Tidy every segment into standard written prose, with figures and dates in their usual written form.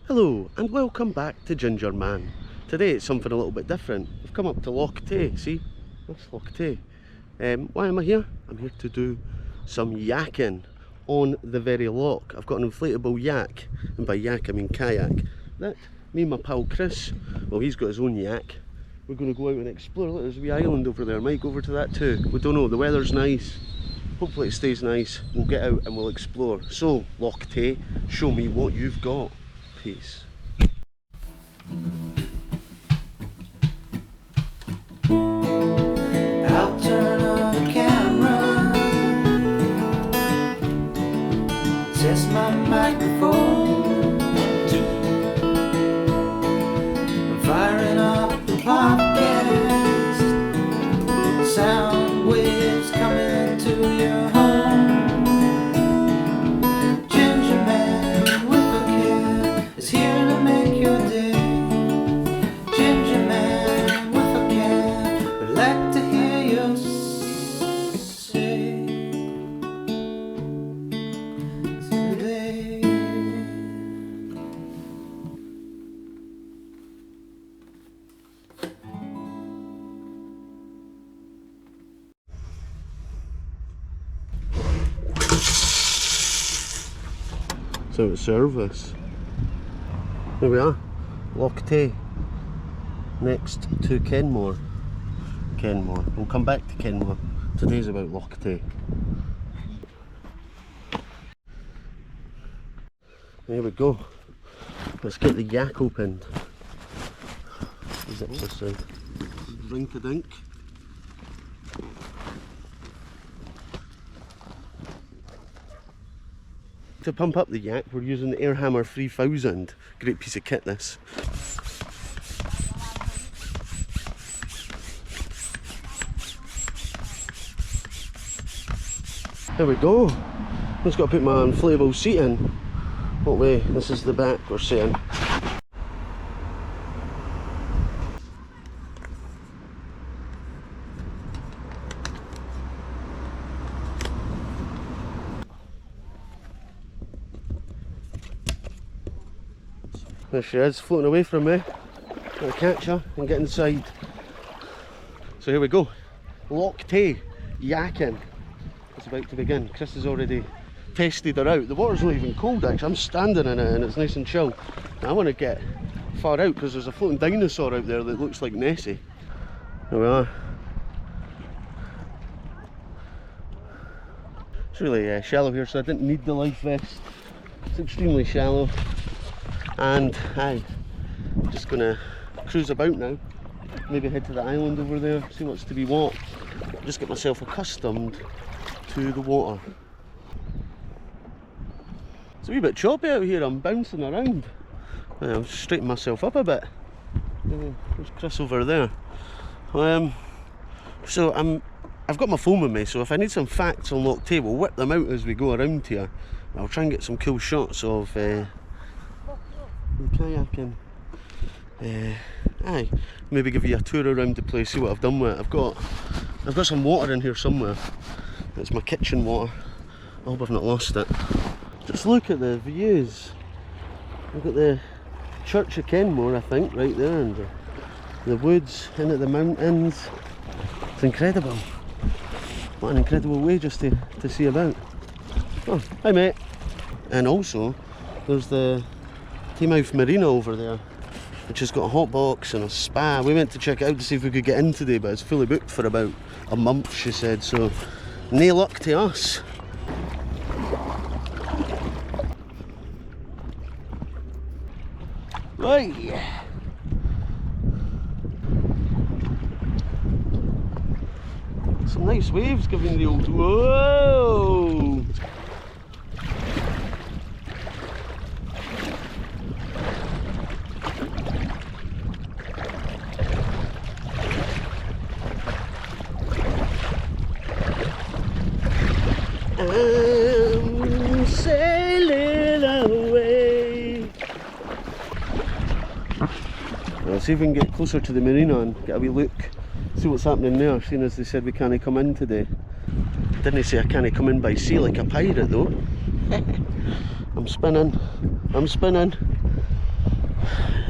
Hello and welcome back to Gingerman. Today it's something a little bit different. We've come up to Loch Tay, see? That's Loch Tay. Why am I here? I'm here to do some yakking on the very loch. I've got an inflatable yak, and by yak I mean kayak. That, me and my pal Chris, well he's got his own yak. We're going to go out and explore. Look, there's a wee island over there. Might go over to that too. We don't know, the weather's nice. Hopefully it stays nice. We'll get out and we'll explore. So, Loch Tay, show me what you've got. Peace. I'll turn on the camera, test my microphone, I'm firing up the podcast, sound waves coming to your home. Gingerman with a can is here to make your day. Gingerman with a can, I'd like to hear you say today. So it's service. There we are, Loch Tay, next to Kenmore. We'll come back to Kenmore. Today's about Loch Tay. There we go. Let's get the yak opened. Zip this side. Rink-a-dink. To pump up the yak, we're using the Airhammer 3000. Great piece of kit, this. There we go. Just got to put my inflatable seat in. What way? This is the back we're sitting. There she is, floating away from me. Gotta catch her and get inside. So here we go. Loch Tay, yakking. It's about to begin. Chris has already tested her out. The water's not even cold actually. I'm standing in it and it's nice and chill. Now I want to get far out because there's a floating dinosaur out there that looks like Nessie. There we are. It's really shallow here, so I didn't need the life vest. It's extremely shallow. And I'm just gonna cruise about now, maybe head to the island over there, see what's to be what. Just get myself accustomed to the water. It's a wee bit choppy out here, I'm bouncing around. I'm straightening myself up a bit. There's Chris over there. So I've got my phone with me, so if I need some facts on Loch Tay, we'll whip them out as we go around here. I'll try and get some cool shots of the kayaking. Aye, maybe give you a tour around the place, see what I've done with it. I've got some water in here somewhere. It's my kitchen water. I hope I've not lost it. Just look at the views. We've got the Church of Kenmore, I think, right there, and the woods in at the mountains. It's incredible. What an incredible way just to see about. Oh, hi mate. And also, there's the Taymouth Marina over there, which has got a hot box and a spa. We went to check it out to see if we could get in today, but it's fully booked for about a month, she said, so no luck to us. Right. Some nice waves giving the old whoa. I'm sailing away. Let's see if we can get closer to the marina and get a wee look, see what's happening there, seeing as they said we can't come in today. Didn't say I can't come in by sea like a pirate though. I'm spinning.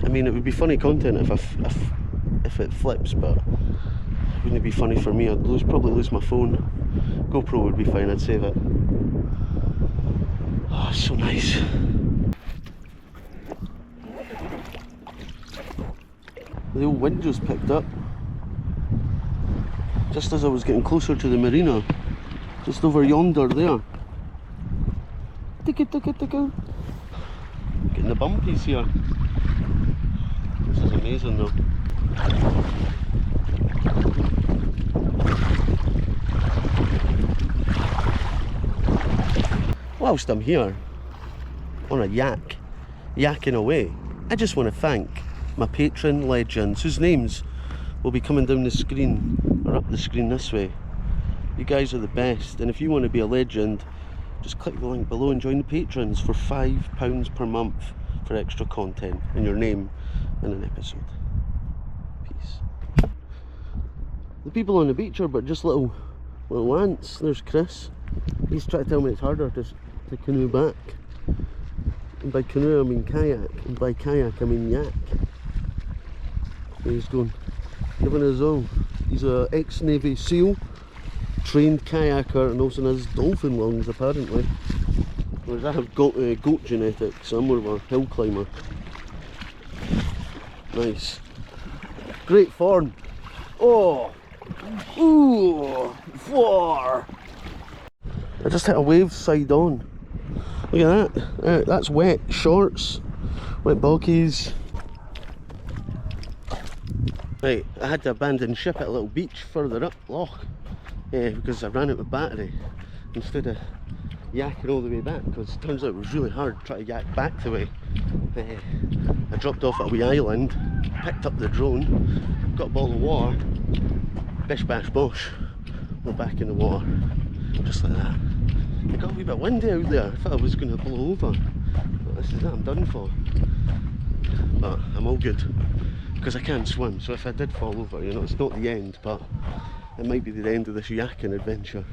I mean, it would be funny content if it flips, but it wouldn't be funny for me. I'd probably lose my phone. GoPro would be fine, I'd save it. Oh, it's so nice. The old wind just picked up. Just as I was getting closer to the marina. Just over yonder there. Ticka ticka ticka. Getting the bumpies here. This is amazing though. Whilst I'm here on a yakking away, I just want to thank my patron legends whose names will be coming down the screen or up the screen this way. You guys are the best, and if you want to be a legend, just click the link below and join the patrons for £5 per month for extra content and your name in an episode. Peace. The people on the beach are but just little ants. There's Chris. He's trying to tell me it's harder to canoe back. And by canoe I mean kayak, and by kayak I mean yak. There he's going, giving his all. He's a ex-Navy SEAL, trained kayaker, and also has dolphin lungs apparently. Whereas I have goat genetics, I'm more of a hill climber. Nice. Great form. Oh! Ooh! Four! I just hit a wave side on. Look at that. That's wet shorts, wet boggies. Right, I had to abandon ship at a little beach further up Loch because I ran out of battery instead of yakking all the way back, because it turns out it was really hard trying to yak back the way. I dropped off at a wee island, picked up the drone, got a bottle of water, bish bash bosh, we're back in the water, just like that. It got a wee bit windy out there, I thought I was going to blow over, but this is it, I'm done for. But I'm all good, because I can't swim, so if I did fall over, you know, it's not the end, but it might be the end of this yakking adventure.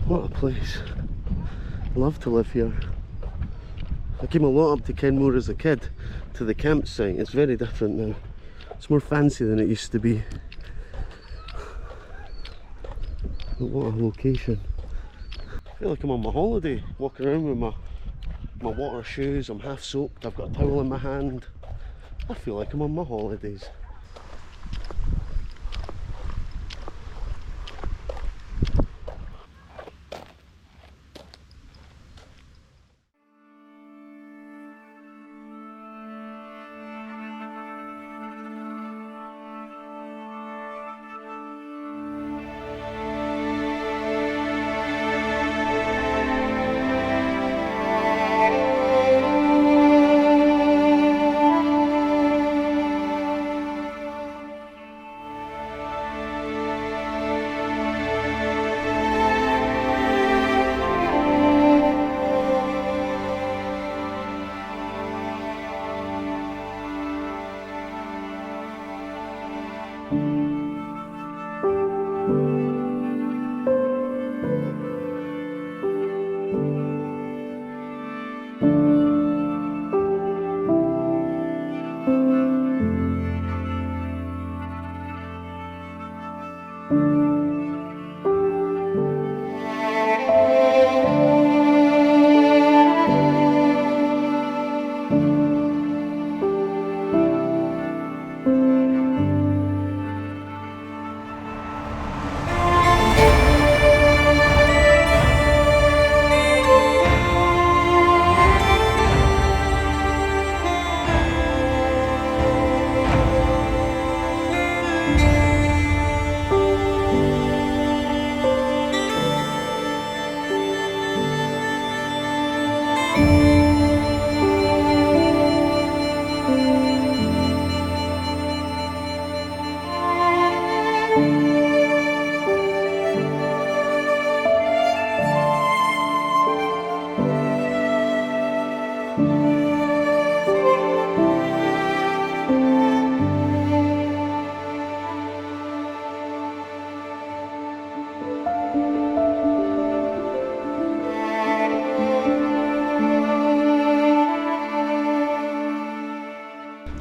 What a place. I love to live here. I came a lot up to Kenmore as a kid, to the campsite. It's very different now. It's more fancy than it used to be. But what a location. I feel like I'm on my holiday, walking around with my water shoes. I'm half soaked, I've got a towel in my hand. I feel like I'm on my holidays.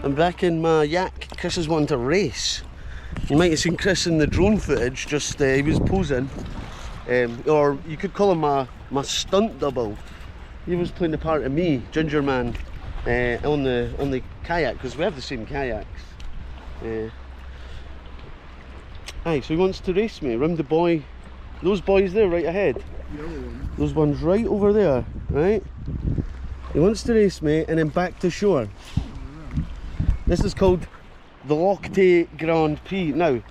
I'm back in my yak. Chris is wanting to race. You might have seen Chris in the drone footage, just he was posing. Or you could call him my stunt double. He was playing the part of me, Gingerman, on the kayak, because we have the same kayaks. Aye, so he wants to race me round the buoy. Those buoys there right ahead. The other one. Those ones right over there, right? He wants to race me and then back to shore. This is called the Loch Tay Grand Prix. Now,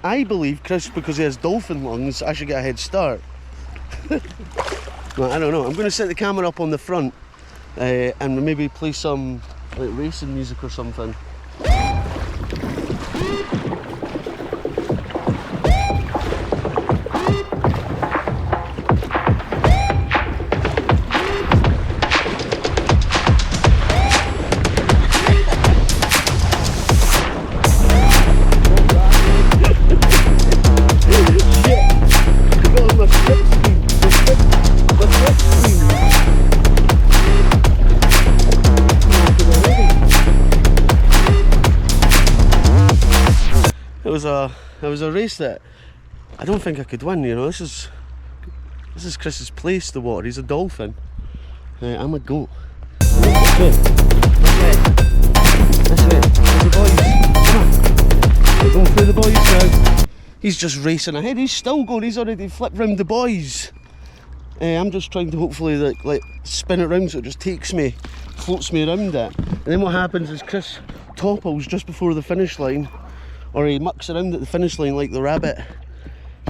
I believe Chris, because he has dolphin lungs, I should get a head start. Well, I don't know. I'm going to set the camera up on the front and maybe play some like racing music or something. It was a race that I don't think I could win, you know. This is Chris's place, the water. He's a dolphin. I'm a goat. This way. This way. The boys. Come on. We're going through the boys now. He's just racing ahead. He's still going. He's already flipped round the boys. I'm just trying to hopefully like spin it round so it just takes me, floats me around it. And then what happens is Chris topples just before the finish line. Or he mucks around at the finish line like the rabbit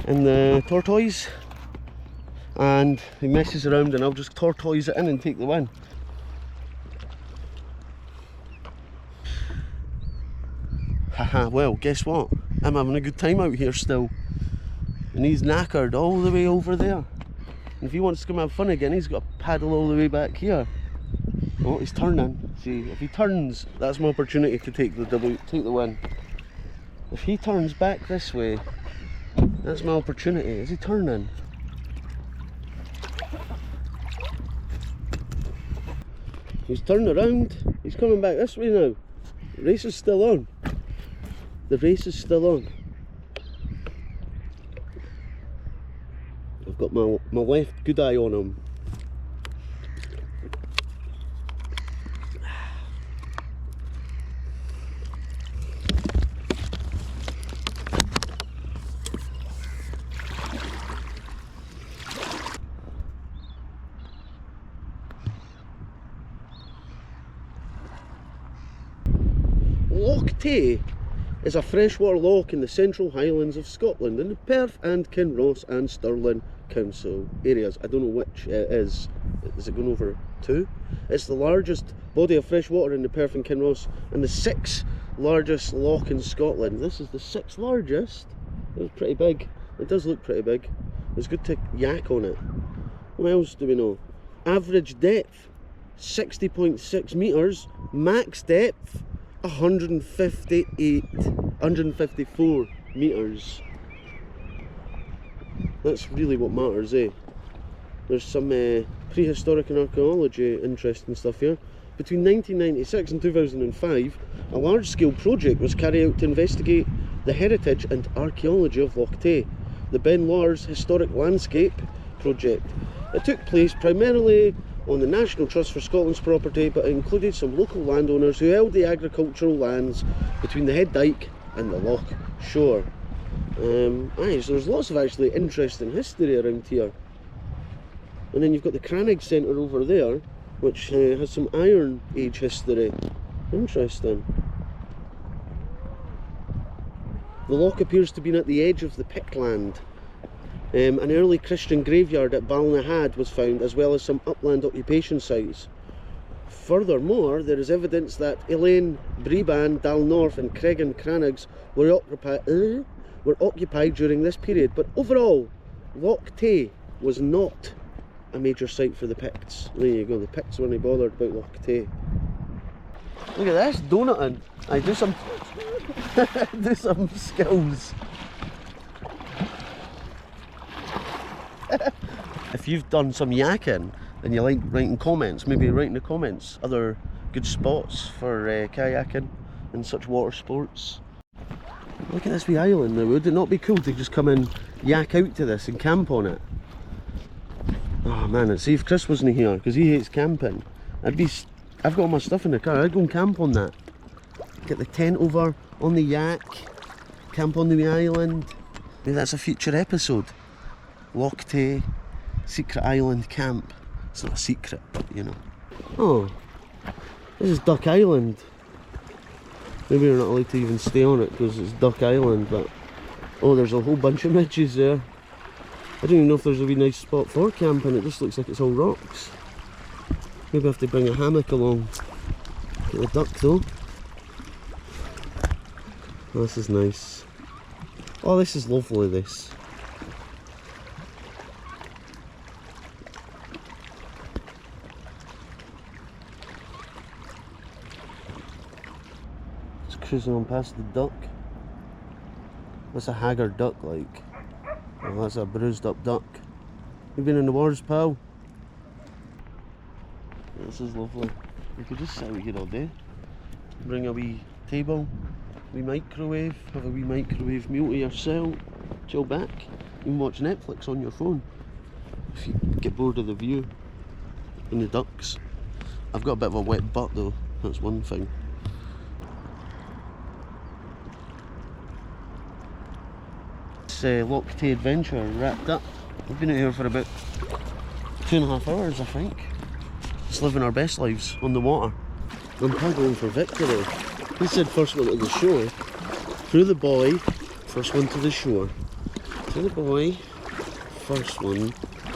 and the tortoise, and he messes around and I'll just tortoise it in and take the win. Haha, well, guess what? I'm having a good time out here still. And he's knackered all the way over there. And if he wants to come have fun again, he's got to paddle all the way back here. Oh, he's turning. See, if he turns, that's my opportunity to take the win. If he turns back this way, that's my opportunity. Is he turning? He's turned around. He's coming back this way now. The race is still on. The race is still on. I've got my left good eye on him. Loch Tay is a freshwater loch in the Central Highlands of Scotland in the Perth and Kinross and Stirling council areas. I don't know which it is. Is it going over 2? It's the largest body of fresh water in the Perth and Kinross and the 6th largest loch in Scotland. This is the 6th largest. It's pretty big. It does look pretty big. It's good to yak on it. What else do we know? Average depth 60.6 metres. Max depth 154 metres. That's really what matters, eh? There's some prehistoric and archaeology interesting stuff here. Between 1996 and 2005, a large-scale project was carried out to investigate the heritage and archaeology of Loch Tay, the Ben Lars Historic Landscape Project. It took place primarily on the National Trust for Scotland's property, but it included some local landowners who held the agricultural lands between the head dyke and the loch shore. So there's lots of actually interesting history around here. And then you've got the Crannig Centre over there, which has some Iron Age history. Interesting. The loch appears to be at the edge of the Pickland. An early Christian graveyard at Balnahad was found, as well as some upland occupation sites. Furthermore, there is evidence that Elaine, Breban, Dalnorth and Cregan Crannigs were occupied during this period, but overall, Loch Tay was not a major site for the Picts. There you go, the Picts weren't bothered about Loch Tay. Look at this, donutting. I do some do some skills. If you've done some yakking and you like writing comments, maybe write in the comments other good spots for kayaking in such water sports. Look at this wee island now. Would it not be cool to just come and yak out to this and camp on it? Oh man, and see if Chris wasn't here, because he hates camping. I've got all my stuff in the car. I'd go and camp on that. Get the tent over on the yak, camp on the wee island. Maybe that's a future episode. Loch Tay, secret island camp. It's not a secret, but you know. Oh, this is Duck Island. Maybe we're not allowed to even stay on it because it's Duck Island, but oh, there's a whole bunch of midges there. I don't even know if there's a wee nice spot for camping. It just looks like it's all rocks. Maybe I have to bring a hammock along. Get the duck though. Oh, this is nice. Oh, this is lovely, this. Just cruising on past the duck. What's a haggard duck like? Oh, that's a bruised up duck. You've been in the wars, pal? This is lovely. We could just sit out here all day. Bring a wee table, wee microwave, have a wee microwave meal to yourself, chill back, even watch Netflix on your phone if you get bored of the view and the ducks. I've got a bit of a wet butt though, that's one thing. This Loch Tay adventure wrapped up. We've been out here for about 2.5 hours, I think. Just living our best lives on the water. I'm paddling for victory. He said first one to the shore. Through the buoy, first one to the shore. Through the buoy, first one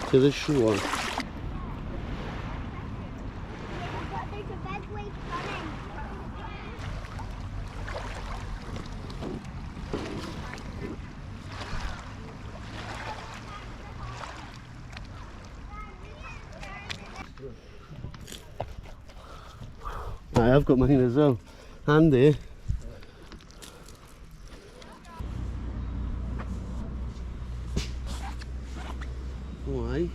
to the shore. I've got mine as well. Handy. Why?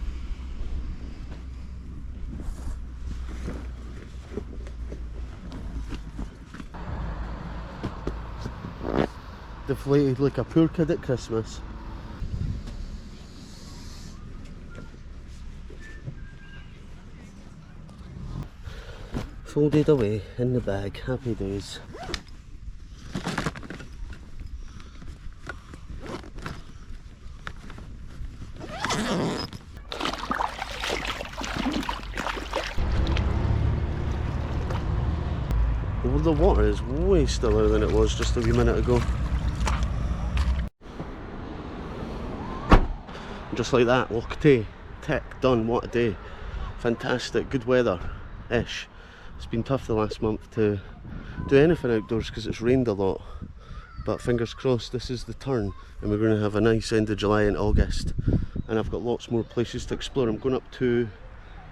Deflated like a poor kid at Christmas. Folded away in the bag, happy days. Well, the water is way stiller than it was just a wee minute ago. Just like that, Loch Tay, tick, done, what a day. Fantastic, good weather-ish. It's been tough the last month to do anything outdoors because it's rained a lot, but fingers crossed this is the turn and we're going to have a nice end of July and August, and I've got lots more places to explore. I'm going up to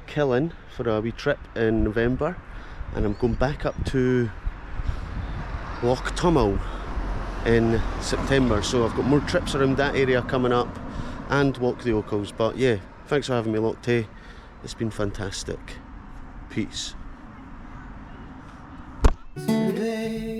Killen for a wee trip in November, and I'm going back up to Loch Tay in September, so I've got more trips around that area coming up and walk the Ochils. But yeah, thanks for having me, Loch Tay. It's been fantastic. Peace. Today